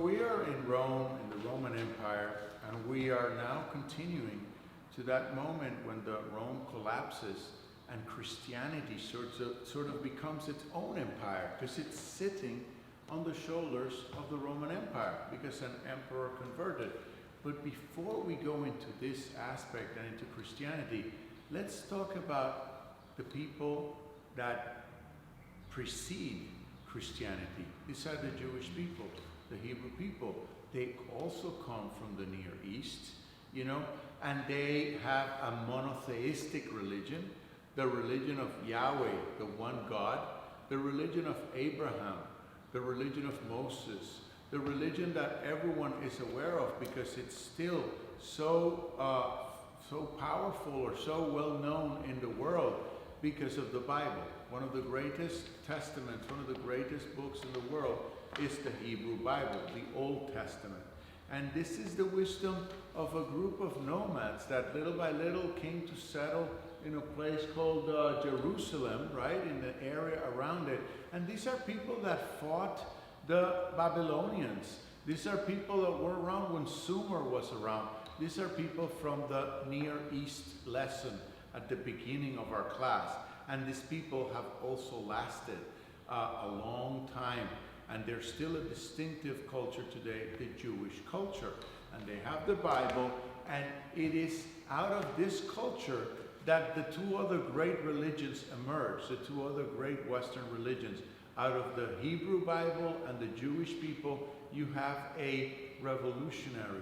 We are in Rome, in the Roman Empire, and we are now continuing to that moment when the Rome collapses and Christianity sort of becomes its own empire, because it's sitting on the shoulders of the Roman Empire, because an emperor converted. But before we go into this aspect and into Christianity, let's talk about the people that precede Christianity. These are the Jewish people, the Hebrew people. They also come from the Near East, and they have a monotheistic religion, the religion of Yahweh, the one God, the religion of Abraham, the religion of Moses, the religion that everyone is aware of because it's still so powerful or so well known in the world because of the Bible. One of the greatest testaments, one of the greatest books in the world is the Hebrew Bible, the Old Testament. And this is the wisdom of a group of nomads that little by little came to settle in a place called Jerusalem, right, in the area around it. And these are people that fought the Babylonians. These are people that were around when Sumer was around. These are people from the Near East lesson at the beginning of our class. And these people have also lasted a long time. And they're still a distinctive culture today, the Jewish culture. And they have the Bible, and it is out of this culture that the two other great religions emerge, the two other great Western religions. Out of the Hebrew Bible and the Jewish people, you have a revolutionary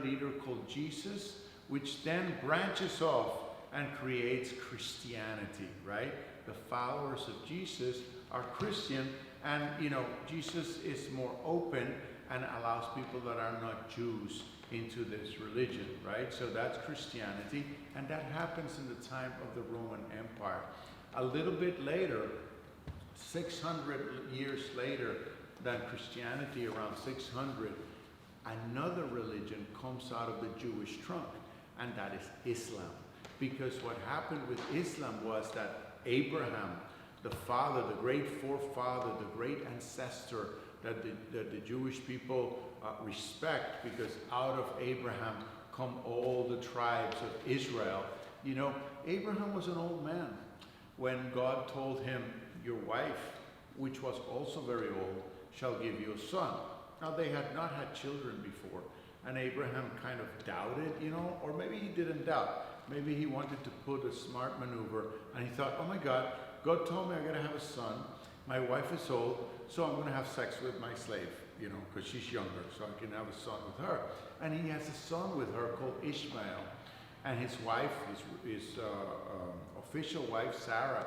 leader called Jesus, which then branches off and creates Christianity, right? The followers of Jesus are Christian, and Jesus is more open and allows people that are not Jews into this religion, right? So that's Christianity, and that happens in the time of the Roman Empire. A little bit later, 600 years later than Christianity, around 600, another religion comes out of the Jewish trunk, and that is Islam. Because what happened with Islam was that Abraham, the father, the great forefather, the great ancestor that the Jewish people respect, because out of Abraham come all the tribes of Israel. Abraham was an old man when God told him, your wife, which was also very old, shall give you a son. Now, they had not had children before, and Abraham kind of doubted, or maybe he didn't doubt. Maybe he wanted to put a smart maneuver, and he thought, oh my God told me I gotta have a son. My wife is old, so I'm gonna have sex with my slave, because she's younger, so I can have a son with her. And he has a son with her called Ishmael. And his wife, his official wife, Sarah,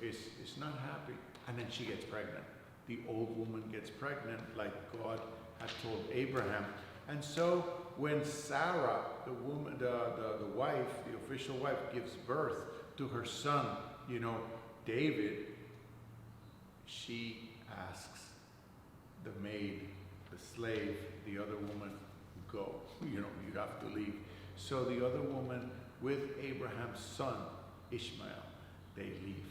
is not happy. And then she gets pregnant. The old woman gets pregnant like God had told Abraham. And so when Sarah, the woman, the wife, the official wife, gives birth to her son, David, she asks the maid, the slave, the other woman, go. You have to leave. So the other woman with Abraham's son, Ishmael, they leave.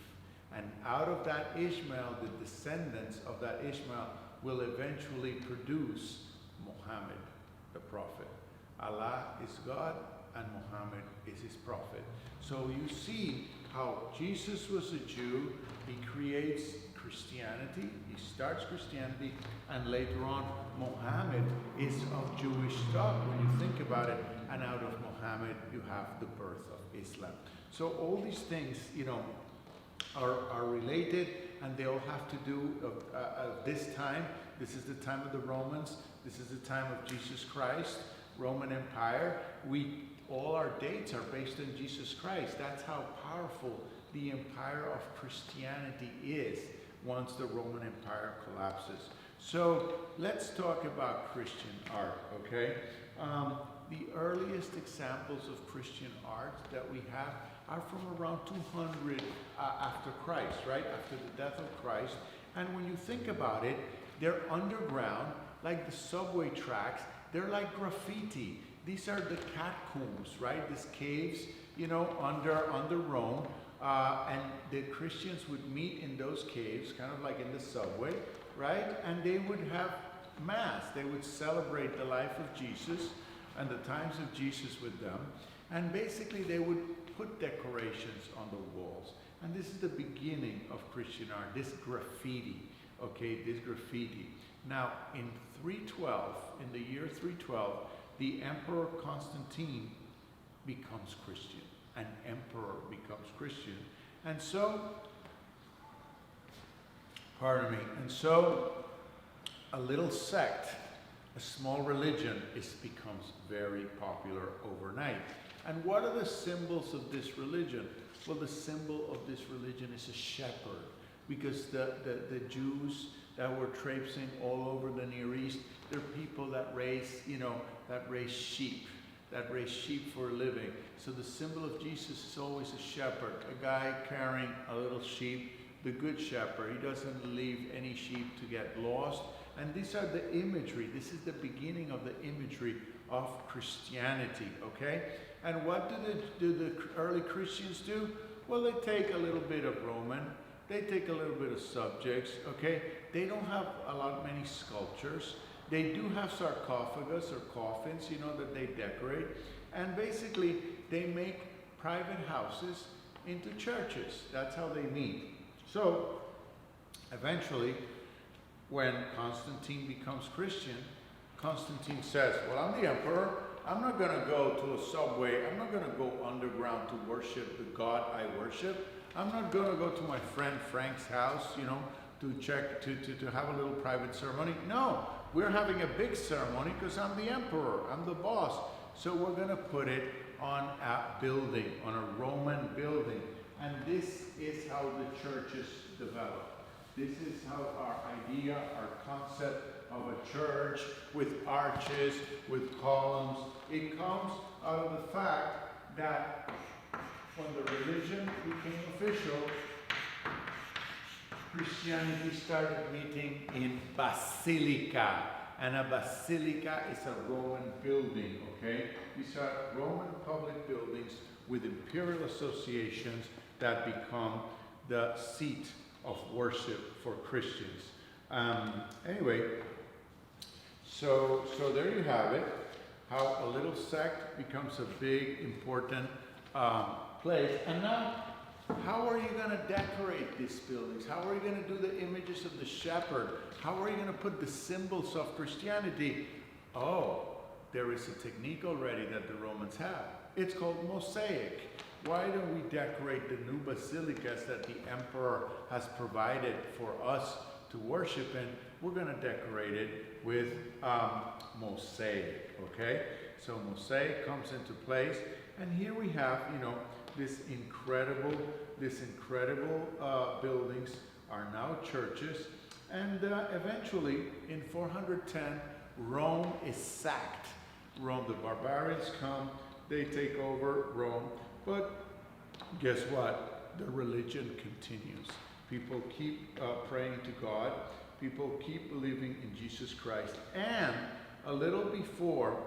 And out of that Ishmael, the descendants of that Ishmael will eventually produce Muhammad, the prophet. Allah is God and Muhammad is his prophet. So you see how Jesus was a Jew, he creates Christianity, he starts Christianity, and later on Muhammad is of Jewish stock when you think about it, and out of Muhammad you have the birth of Islam. So all these things, are related, and they all have to do this time. This is the time of the Romans. This is the time of Jesus Christ, Roman Empire. All our dates are based on Jesus Christ. That's how powerful the empire of Christianity is once the Roman Empire collapses. So let's talk about Christian art, okay? The earliest examples of Christian art that we have are from around 200 after Christ, right? After the death of Christ. And when you think about it, they're underground, like the subway tracks. They're like graffiti. These are the catacombs, right? These caves, under Rome. And the Christians would meet in those caves, kind of like in the subway, right? And they would have Mass. They would celebrate the life of Jesus and the times of Jesus with them. And basically they would put decorations on the walls. And this is the beginning of Christian art, this graffiti, okay, this graffiti. Now, in 312, in the year 312, the Emperor Constantine becomes Christian. An emperor becomes Christian. And so, pardon me, and so a little sect, a small religion, becomes very popular overnight. And what are the symbols of this religion? Well, the symbol of this religion is a shepherd, because the Jews that were traipsing all over the Near East, they're people that raise sheep, for a living. So the symbol of Jesus is always a shepherd, a guy carrying a little sheep, the good shepherd. He doesn't leave any sheep to get lost. And these are the imagery. This is the beginning of the imagery of Christianity, okay? And what do the early Christians do? Well, they take a little bit of Roman, they take a little bit of subjects, okay? They don't have many sculptures. They do have sarcophagus or coffins, that they decorate. And basically, they make private houses into churches. That's how they meet. So, eventually, when Constantine becomes Christian, Constantine says, well, I'm the emperor. I'm not going to go to a subway. I'm not going to go underground to worship the God I worship. I'm not going to go to my friend Frank's house, to have a little private ceremony. No, we're having a big ceremony because I'm the emperor. I'm the boss. So we're going to put it on a building, on a Roman building. And this is how the churches develop. This is how our idea, our concept of a church with arches, with columns, it comes out of the fact that when the religion became official, Christianity started meeting in basilica. And a basilica is a Roman building, okay? These are Roman public buildings with imperial associations that become the seat of worship for Christians. Anyway, so there you have it, how a little sect becomes a big, important place. And now, how are you going to decorate these buildings? How are you going to do the images of the shepherd? How are you going to put the symbols of Christianity? Oh, there is a technique already that the Romans have. It's called mosaic. Why don't we decorate the new basilicas that the emperor has provided for us to worship in? We're going to decorate it with mosaic, okay? So mosaic comes into place, and here we have, this incredible buildings are now churches, and eventually in 410 Rome is sacked. The barbarians come, they take over Rome, but guess what? The religion continues. People keep praying to God. People keep believing in Jesus Christ. And a little before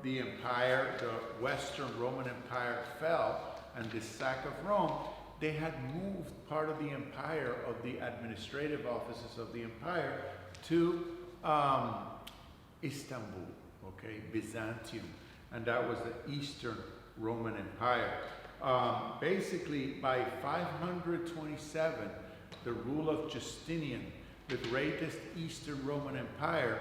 the empire, the Western Roman Empire fell, and the sack of Rome, they had moved part of the empire, of the administrative offices of the empire, to Istanbul, okay, Byzantium, and that was the Eastern Roman Empire. Basically, by 527, the rule of Justinian, the greatest Eastern Roman Empire,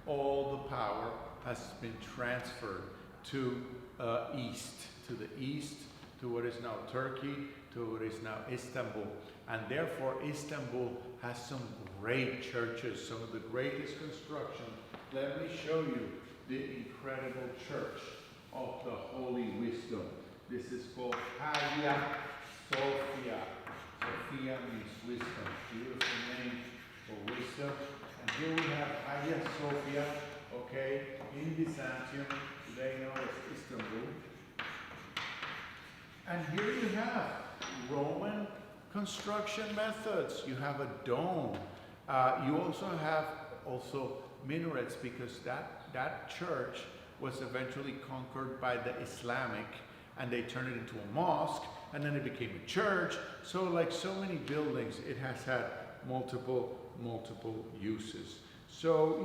all the power has been transferred to the east, to what is now Turkey, to what is now Istanbul. And therefore, Istanbul has some great churches, some of the greatest construction. Let me show you the incredible church of the Holy Wisdom. This is called Hagia Sophia. Sophia means wisdom. Beautiful name for wisdom. And here we have Hagia Sophia, okay, in Byzantium, today known as Istanbul. And here you have Roman construction methods. You have a dome. You also have minarets, because that church was eventually conquered by the Islamic, and they turned it into a mosque, and then it became a church. So like so many buildings, it has had multiple uses. So,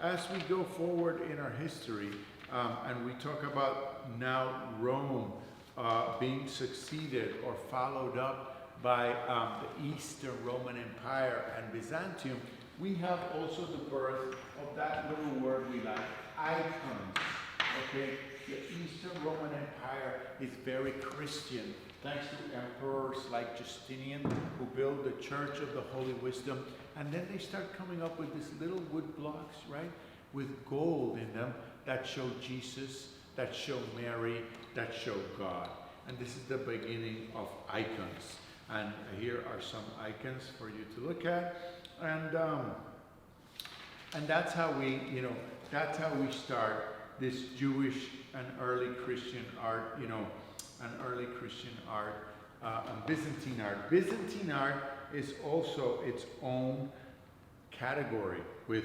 as we go forward in our history, and we talk about now Rome being succeeded or followed up by the Eastern Roman Empire and Byzantium, we have also the birth of that little word we like, icons. Okay, the Eastern Roman Empire is very Christian, thanks to emperors like Justinian, who built the Church of the Holy Wisdom, and then they start coming up with these little wood blocks, right, with gold in them that show Jesus, that show Mary, that show God. And this is the beginning of icons. And here are some icons for you to look at. And that's how we, that's how we start this Jewish and early Christian art, and early Christian art, and Byzantine art. Byzantine art is also its own category with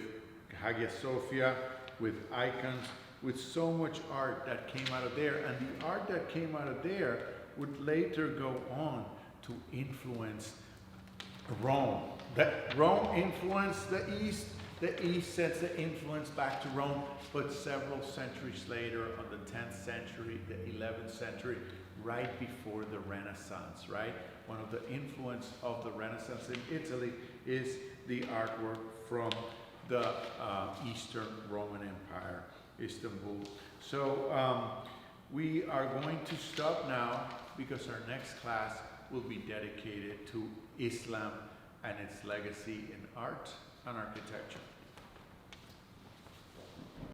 Hagia Sophia, with icons, with so much art that came out of there. And the art that came out of there would later go on to influence Rome. That Rome influenced the East sends the influence back to Rome, but several centuries later, on the 10th century, the 11th century, right before the Renaissance, right? One of the influence of the Renaissance in Italy is the artwork from the Eastern Roman Empire, Istanbul. So we are going to stop now because our next class will be dedicated to Islam and its legacy in art and architecture.